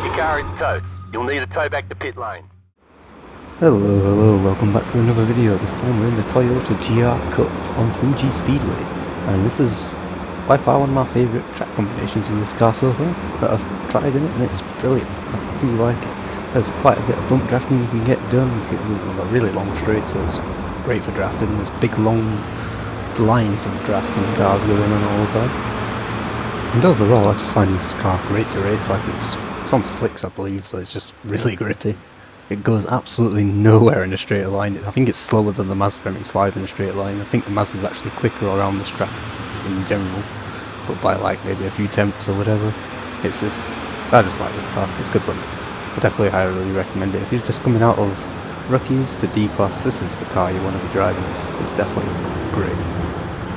your car is towed. You'll need a tow back to pit lane. Hello, welcome back to another video. This time we're in the Toyota GR Cup on Fuji Speedway, and this is by far one of my favourite track combinations with this car so far that I've tried in it, and it's brilliant. I do like it. There's quite a bit of bump drafting you can get done. There's a really long straight, so it's great for drafting. There's big long lines of drafting cars going on all the time. And overall I just find this car great to race. Like it's on slicks I believe, so it's just really grippy. It goes absolutely nowhere in a straight line. I think it's slower than the Mazda MX-5 in a straight line. I think the Mazda's actually quicker around this track in general, but by like maybe a few tenths or whatever. It's this. I just like this car. It's good fun. I definitely highly recommend it. If you're just coming out of rookies to D-Class, this is the car you want to be driving. It's definitely great.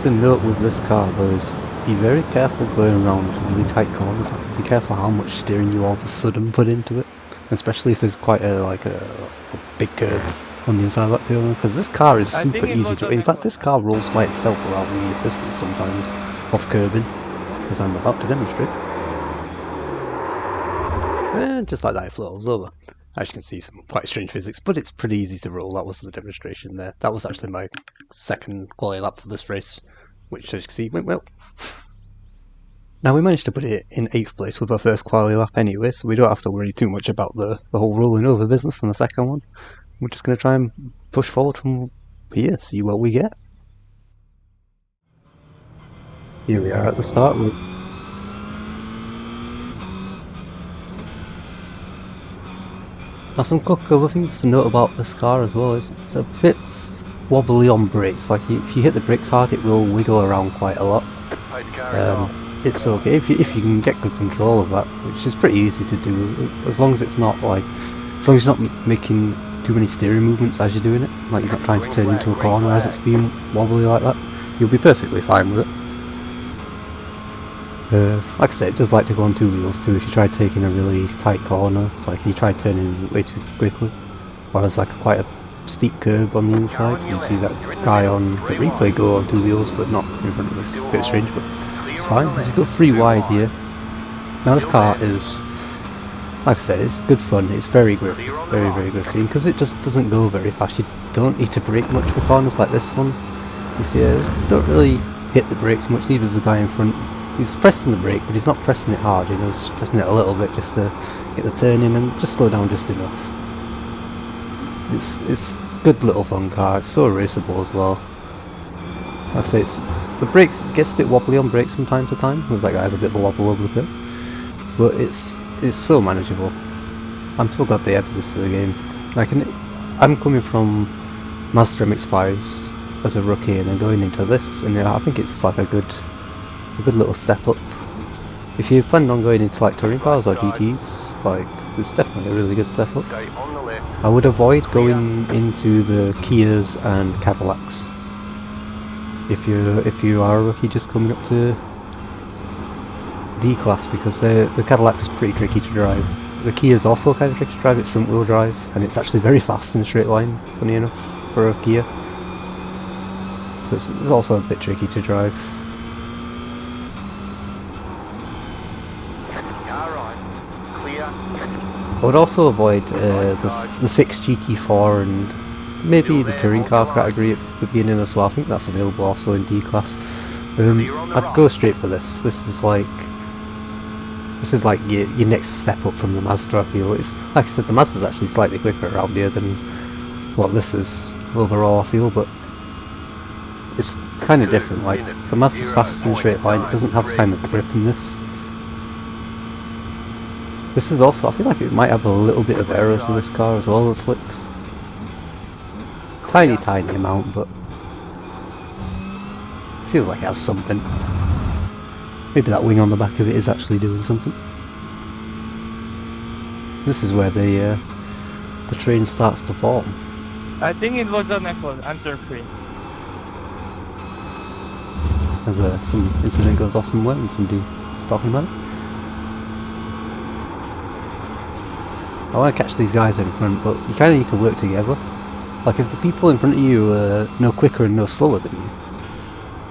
To note with this car though is be very careful going around really tight corners. Be careful how much steering you all of a sudden put into it. Especially if there's quite a big curb on the inside of that corner, because this car is super easy to. In fact, this car rolls by itself without any assistance sometimes off curbing, as I'm about to demonstrate. And just like that, it flows over. As you can see, some quite strange physics, but it's pretty easy to roll. That was the demonstration there. That was actually my second quality lap for this race, which, as you can see, went well. Now we managed to put it in 8th place with our first quality lap anyway, so we don't have to worry too much about the whole rolling over business on the second one. We're just going to try and push forward from here, see what we get. Here we are at the start. Now some other things to note about this car as well is it's a bit wobbly on brakes. Like if you hit the brakes hard, it will wiggle around quite a lot. It's okay if you can get good control of that, which is pretty easy to do, as long as it's not like, as long as you're not making too many steering movements as you're doing it, like you're not trying to turn into a corner as it's being wobbly like that, you'll be perfectly fine with it. Like I said, it does like to go on two wheels too if you try taking a really tight corner, like you try turning way too quickly, or there's like quite a steep curb on the inside. You see that guy on the replay go on two wheels but not in front of us. A bit strange, but it's fine. As you go 3 wide here. Now this car is, like I said, it's good fun. It's very grippy, very good feeling, because it just doesn't go very fast. You don't need to brake much for corners like this one. You see, don't really hit the brakes much. Neither does the guy in front. He's pressing the brake, but he's not pressing it hard. You know, he's just pressing it a little bit just to get the turn in and just slow down just enough. It's good little fun car. It's so raceable as well. Like I say, it's the brakes. It gets a bit wobbly on brakes from time to time. There's that guy has a bit of a wobble over the curve, but it's so manageable. I'm so glad they added this to the game. I'm coming from Mazda MX-5s as a rookie, and then going into this, and I think it's like a good little step up. If you plan on going into like touring cars or GTs, like it's definitely a really good step up. I would avoid going into the Kias and Cadillacs if you are a rookie just coming up to D-Class, because the Cadillac's pretty tricky to drive. The Kia's also kind of tricky to drive. It's front wheel drive and it's actually very fast in a straight line, funny enough, for a Kia. So it's also a bit tricky to drive. I would also avoid the fixed GT4 and maybe the touring car category at the beginning as well. I think that's available also in D-Class. I'd go straight for this. This is like your next step up from the Mazda, I feel. It's like I said, the Mazda's actually slightly quicker around here than what this is overall, I feel, but it's kind of different. Like the Mazda's fast in a straight line. It doesn't have kind of the grip in this. This is also, I feel like it might have a little bit of aero to this car as well, the slicks. Tiny amount, but feels like it has something. Maybe that wing on the back of it is actually doing something. This is where the train starts to form. I think it was on F1, under free. As some incident goes off somewhere and somebody is talking about it. I want to catch these guys in front, but you kind of need to work together. Like if the people in front of you are no quicker and no slower than you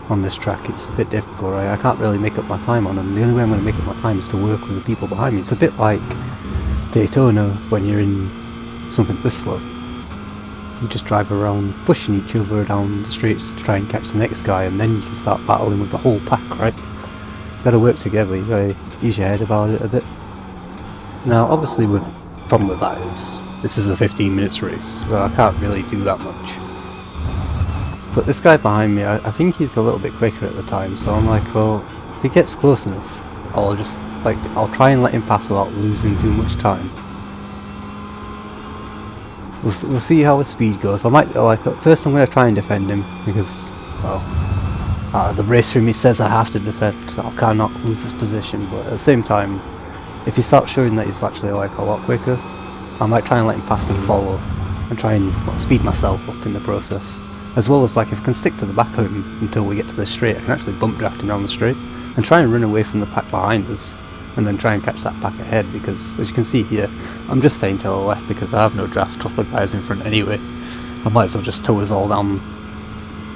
on this track, it's a bit difficult, right? I can't really make up my time on them. The only way I'm going to make up my time is to work with the people behind me. It's a bit like Daytona when you're in something this slow. You just drive around pushing each other down the streets to try and catch the next guy, and then you can start battling with the whole pack, right? You gotta work together, you gotta use your head about it a bit. Now obviously the problem with that is this is a 15 minutes race, so I can't really do that much. But this guy behind me, I think he's a little bit quicker at the time, so I'm like, well, if he gets close enough, I'll try and let him pass without losing too much time. We'll see how his speed goes. I might, first I'm going to try and defend him, because, well, the race for me says I have to defend, I cannot lose this position, but at the same time, if he starts showing that he's actually like a lot quicker, I might try and let him pass and follow, and try and speed myself up in the process. As well as, like, if I can stick to the back of him until we get to the straight, I can actually bump draft him down the straight, and try and run away from the pack behind us, and then try and catch that pack ahead, because as you can see here, I'm just staying to the left because I have no draft off the guys in front anyway. I might as well just tow us all down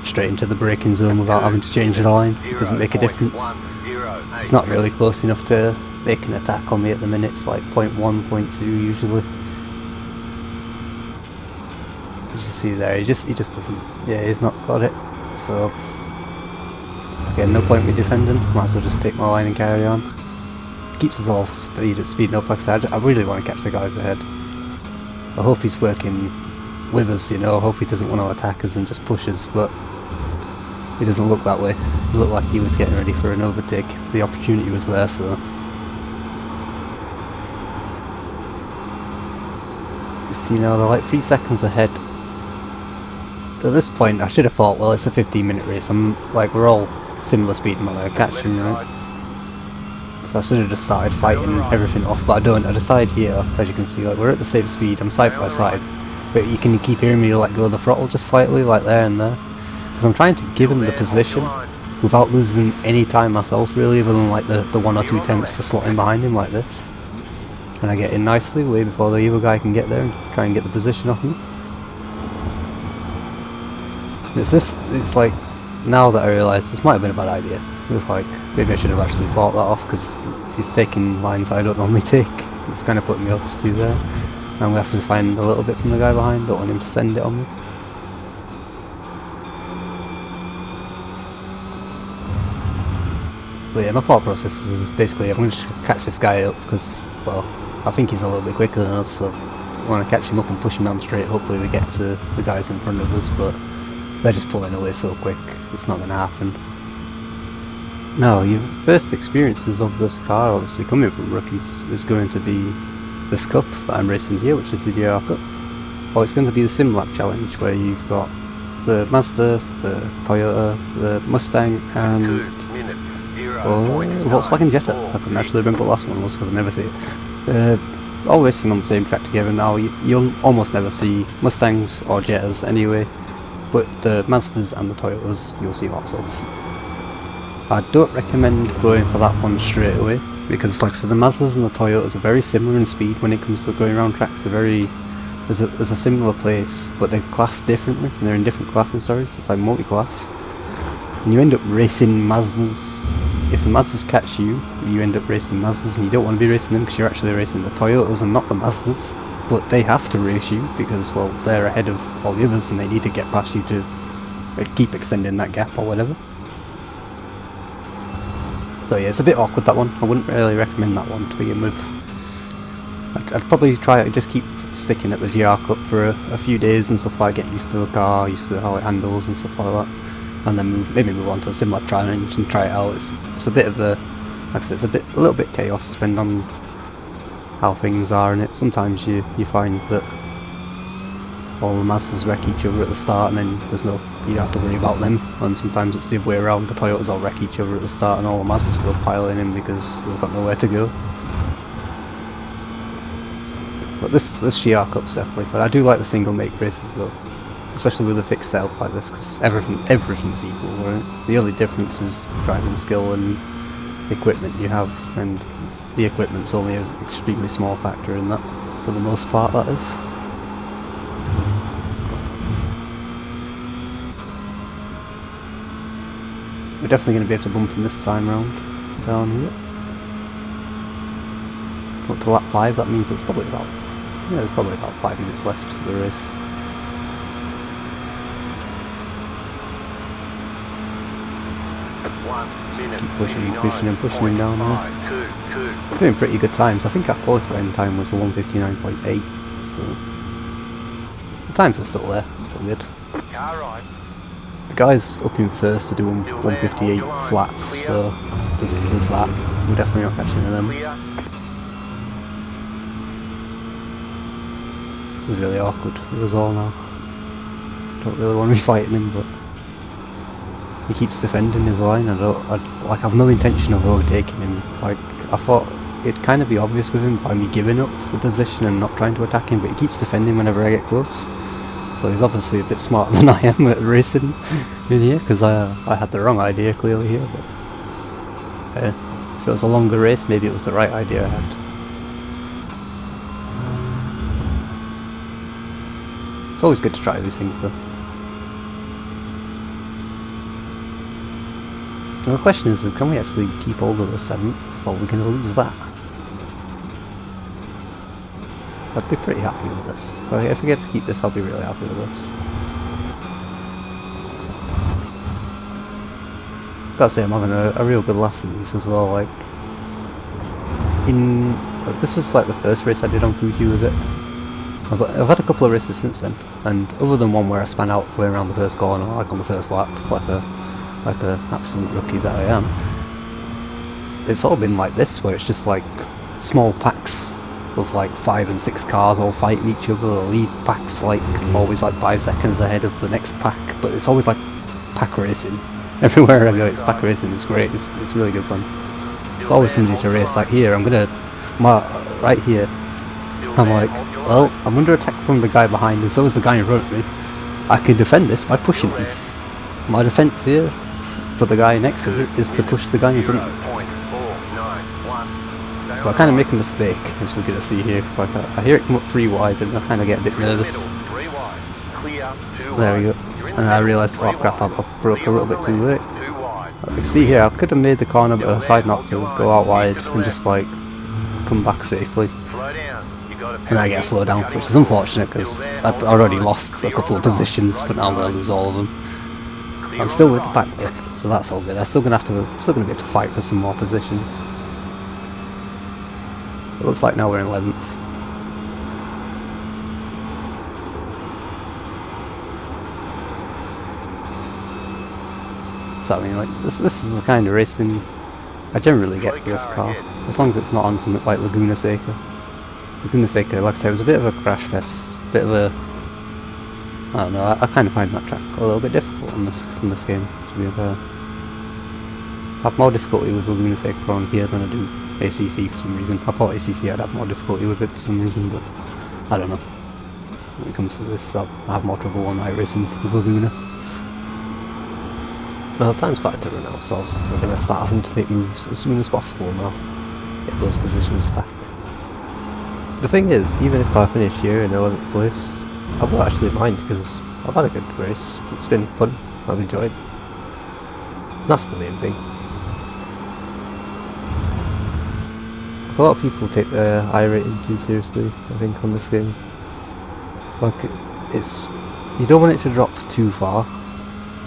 straight into the braking zone without having to change the line. It doesn't make a difference. It's not really close enough to make an attack on me at the minute. It's like 0.1, 0.2 usually. As you can see there, he just doesn't, yeah, he's not got it, so again, no point me defending, might as well just take my line and carry on. Keeps us all speeding up, like I said. I really want to catch the guys ahead. I hope he's working with us, you know, I hope he doesn't want to attack us and just push us, but he doesn't look that way. He looked like he was getting ready for an overtake, the opportunity was there, so. See now, they're like 3 seconds ahead. At this point, I should have thought, well, it's a 15-minute race. We're all similar speed when I catch him, right? So I should have just started fighting everything off, but I don't. I decide here, as you can see, like we're at the same speed. I'm side by side, but you can keep hearing me let go of the throttle just slightly, like there and there, because I'm trying to give him the position without losing any time myself, really, other than like the 1 or 2 attempts to slot in behind him like this. And I get in nicely, way before the other guy can get there and try and get the position off me. It's like, now that I realise this might have been a bad idea. It's like, maybe I should have actually fought that off, because he's taking lines I don't normally take. It's kind of putting me off, see there. I'm going to have to find a little bit from the guy behind, don't want him to send it on me. But yeah, my thought process is basically, I'm going to catch this guy up, because, well, I think he's a little bit quicker than us, so I want to catch him up and push him down straight. Hopefully we get to the guys in front of us, but they're just pulling away so quick, it's not going to happen. Now, your first experiences of this car, obviously coming from rookies, is going to be this cup that I'm racing here, which is the GR Cup. Or it's going to be the Sim Lab Challenge, where you've got the Mazda, the Toyota, the Mustang, and the Volkswagen Jetta. I couldn't actually remember what the last one was because I never see it. All racing on the same track together now. You'll almost never see Mustangs or Jettas anyway, but the Mazdas and the Toyotas you'll see lots of. I don't recommend going for that one straight away, because like I said, the Mazdas and the Toyotas are very similar in speed when it comes to going around tracks. They're very, there's a similar place, but they're classed differently, and they're in different classes, sorry, so it's like multi-class. And you end up racing Mazdas. If the Mazdas catch you, you end up racing Mazdas, and you don't want to be racing them because you're actually racing the Toyotas and not the Mazdas. But they have to race you because, well, they're ahead of all the others and they need to get past you to keep extending that gap or whatever. So yeah, it's a bit awkward, that one. I wouldn't really recommend that one to begin with. I'd probably try to just keep sticking at the GR Cup for a few days and stuff like that, get used to the car, used to how it handles and stuff like that. And then maybe move on to a similar challenge and try it out. It's a bit of a, like I said, it's a little bit chaos depending on how things are in it. Sometimes you find that all the Mazdas wreck each other at the start, and then you don't have to worry about them. And sometimes it's the other way around. The Toyotas all wreck each other at the start, and all the Mazdas go piling in because they've got nowhere to go. But this GR Cup's definitely fun. I do like the single make races though, especially with a fixed setup like this, because everything's equal, right? The only difference is driving skill and equipment you have, and the equipment's only an extremely small factor in that, for the most part, that is. We're definitely going to be able to bump him this time round, down here. up to lap 5. That means there's probably about 5 minutes left of the race. Keep pushing him down there. Doing pretty good times. I think our qualifying time was 1:59.8, so the times are still there, still good. The guys up in first are doing 1:58 flats, so there's that. We're definitely not catching them. This is really awkward for us all now. Don't really want to be fighting him, but he keeps defending his line. I've no intention of overtaking him. Like, I thought it'd kind of be obvious with him by me giving up the position and not trying to attack him, but he keeps defending whenever I get close. So he's obviously a bit smarter than I am at racing in here, because I had the wrong idea clearly here. But if it was a longer race, maybe it was the right idea I had. It's always good to try these things though. Now the question is, can we actually keep hold of the 7th, or are we going to lose that? So I'd be pretty happy with this. If we get to keep this, I'll be really happy with this. Gotta say, I'm having a real good laugh in these as well. Like, this was like the first race I did on Fuji with it. I've had a couple of races since then, and other than one where I span out way around the first corner, like on the first lap, like an absolute rookie that I am, it's all been like this, where it's just like small packs of like 5 and 6 cars all fighting each other. The lead pack's like always like 5 seconds ahead of the next pack, but it's always like pack racing. Everywhere I go, it's pack racing. It's great. It's really good fun. There's always somebody to race. Like here, right here, I'm like, well, I'm under attack from the guy behind, and so is the guy in front of me. I can defend this by pushing him. My defense here for the guy next to it is to push the guy in front of me. But I kind of make a mistake, as we're going to see here, because like I hear it come up 3 wide and I kind of get a bit nervous. There we go. And I realised, oh crap, I broke a little bit too late. Like, see here, I could have made the corner, but I decided not to go out wide and just like come back safely. And I get a slow down, which is unfortunate because I'd already lost a couple of positions, but now I'm going to lose all of them. I'm still with the pack though, so that's all good. I'm still going to be able to fight for some more positions. It looks like now we're in 11th. So I mean, like this is the kind of racing I generally get for this car, as long as it's not on something like Laguna Seca. Laguna Seca, like I said, was a bit of a crash fest, I don't know, I kind of find that track a little bit difficult in this game, to be fair. I have more difficulty with Laguna Seca on here than I do ACC for some reason. I thought ACC I'd have more difficulty with it for some reason, but I don't know. When it comes to this, I have more trouble on iRacing with Laguna. Well, time's starting to run out, so we're going to start having to make moves as soon as possible now. Get those positions back. The thing is, even if I finish here in 11th place, I won't actually mind because I've had a good race. It's been fun. I've enjoyed. That's the main thing. A lot of people take their iRating too seriously, I think, on this game. Like, you don't want it to drop too far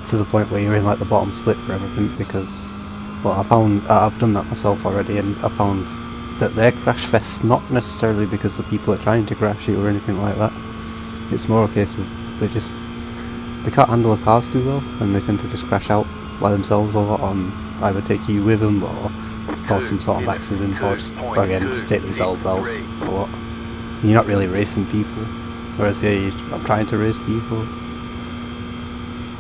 to the point where you're in like the bottom split for everything, because, well, I've done that myself already, and I found that their crash fests not necessarily because the people are trying to crash you or anything like that. It's more a case of they can't handle the cars too well, and they tend to just crash out by themselves, or either take you with them or cause some sort of accident, or just take themselves out or what. You're not really racing people, whereas here I'm trying to race people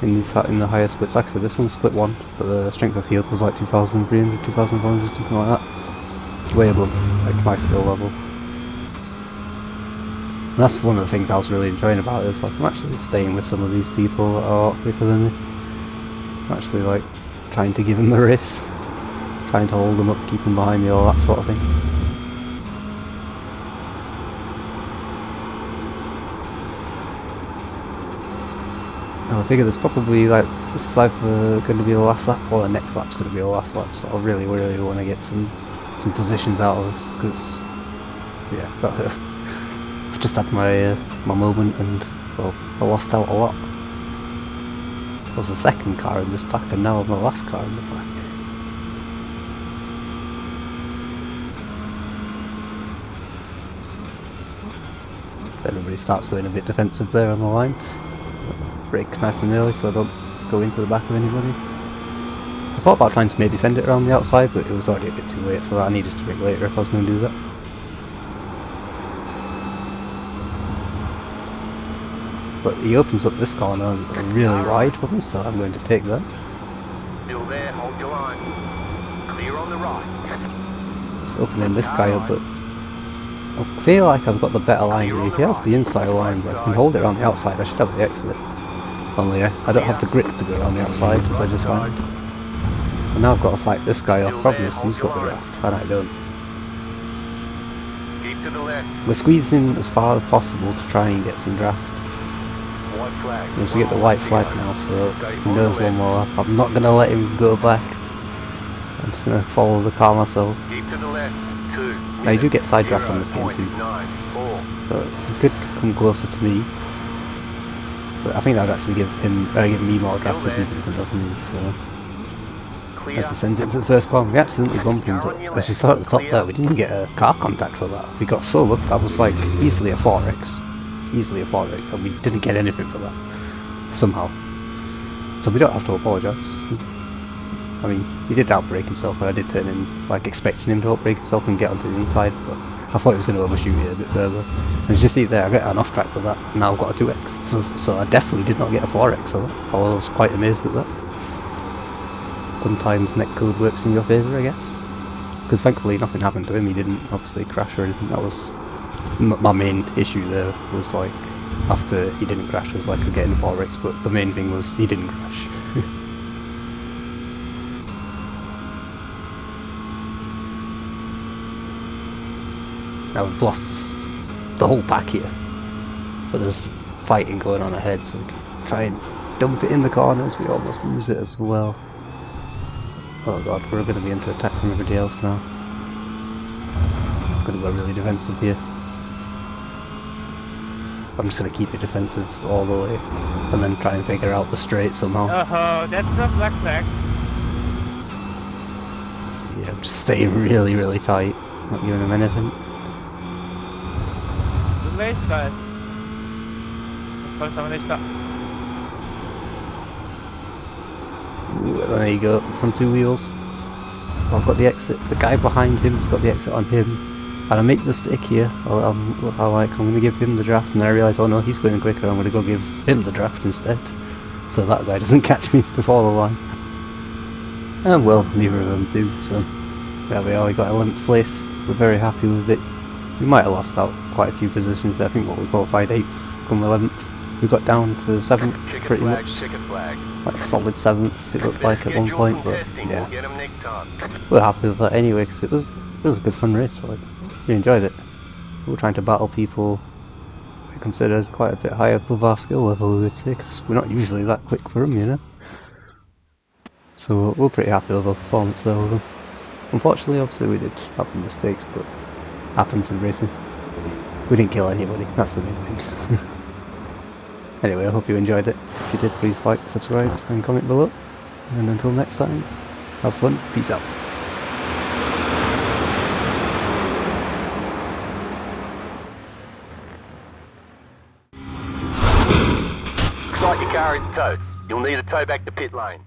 in the higher splits. Like I said, this one's split 1, but the strength of field was like 2,300, 2,400, something like that. It's way above like my skill level. And that's one of the things I was really enjoying about it, is like I'm actually staying with some of these people that are a lot quicker than me. I'm actually like trying to give them a race, trying to hold them up, keep them behind me, all that sort of thing. And I figure there's probably like, this is either going to be the last lap or the next lap's going to be the last lap, so I really want to get some positions out of this, because yeah, I've just had my my moment, and well, I lost out a lot. I was the second car in this pack, and now I'm the last car in the pack. So everybody starts going a bit defensive there on the line. Brake nice and early so I don't go into the back of anybody. I thought about trying to maybe send it around the outside, but it was already a bit too late for that. I needed to brake later if I was going to do that. But he opens up this corner really wide for me, so I'm going to take that. Still there, hold your line. Clear on the right. It's opening this guy up, but I feel like I've got the better line here. He has the inside line, but if I can hold it around the outside, I should have the exit. Only I don't have the grip to go around the outside, as I just found. And now I've got to fight this guy off. Problem is, he's got the draft, and I don't. Keep to the left. We're squeezing as far as possible to try and get some draft. White flag. Once we get the white flag now, so he knows one more off. I'm not going to let him go back. I'm just going to follow the car myself. Keep to the left. 2. Now you do get side draft on this game too, 9-4. so he could come closer to me. But I think that would actually give me more draft because he's in front of me, so... As he sends it into the first corner, we accidentally bumped him, but as you saw at the top there, we didn't get a car contact for that. We got so lucky, that was like easily a 4x. Easily a 4x, and we didn't get anything for that. Somehow. So we don't have to apologise. I mean, he did outbrake himself, and I did turn in, like, expecting him to outbrake himself and get onto the inside, but I thought he was going to overshoot it a bit further. And it's just there, I got an off track for that, and now I've got a 2x. So I definitely did not get a 4x for that. I was quite amazed at that. Sometimes netcode works in your favour, I guess. Because thankfully nothing happened to him, he didn't obviously crash or anything. That was my main issue there, was like, after he didn't crash was like getting 4x, but the main thing was he didn't crash. Now we've lost the whole pack here, but there's fighting going on ahead, so we can try and dump it in the corners. We almost lose it as well. Oh god, we're going to be under attack from everybody else now. I'm going to go really defensive here. I'm just going to keep it defensive all the way, and then try and figure out the straight somehow. Oh, that's a black flag. So yeah, I'm just staying really, really tight, not giving him anything. Too late, guys. Somebody stop. Ooh, there you go, from 2 wheels. I've got the exit, the guy behind him's got the exit on him. And I make the mistake here, I'm going to give him the draft, and then I realise, oh no, he's going quicker, I'm going to go give him the draft instead. So that guy doesn't catch me before the line. And well, neither of them do, so there we are, we got 11th place, we're very happy with it. We might have lost out quite a few positions there, I think what we qualified 8th, come 11th. We got down to 7th pretty much, like solid 7th it looked like at one point, but yeah. We're happy with that anyway, because it was a good fun race, like, we enjoyed it. We were trying to battle people we considered quite a bit higher above our skill level, we would say, because we're not usually that quick for them, you know. So we're pretty happy with our performance there with them. Unfortunately, obviously we did have mistakes, but happens in racing. We didn't kill anybody, that's the main thing. Anyway, I hope you enjoyed it. If you did, please like, subscribe and comment below. And until next time, have fun, peace out. Looks like your car is towed. You'll need a tow back to pit lane.